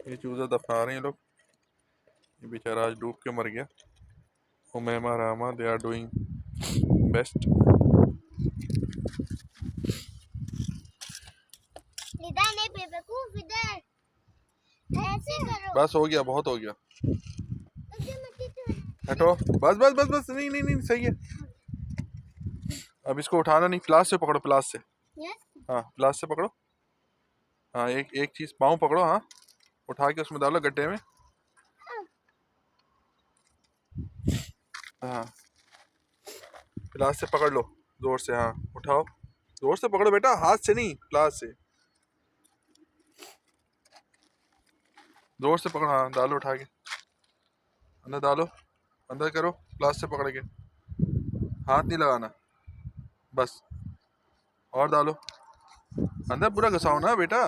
ये चूजा दफना रहे हैं लोग। ये बेचारा आज डूब के मर गया। उमैमा रामा दे आर डूइंग बेस्ट। बस हो गया, बहुत हो गया। हटो, बस बस बस बस, नहीं नहीं नहीं, सही है। अब इसको उठाना नहीं, प्लास से पकड़ो, प्लास से। हाँ, प्लास से पकड़ो। हाँ, एक एक चीज पाँव पकड़ो। हाँ, उठा के उसमें डालो गड्ढे में। हाँ, प्लास से पकड़ लो जोर से। हाँ, उठाओ, जोर से पकड़ो बेटा, हाथ से नहीं, प्लास से जोर से पकड़ो। हाँ, डालो उठा के, अंदर डालो, अंदर करो, प्लास से पकड़ के। हाथ नहीं लगाना, बस। और डालो अंदर, पूरा घुसाओ ना बेटा।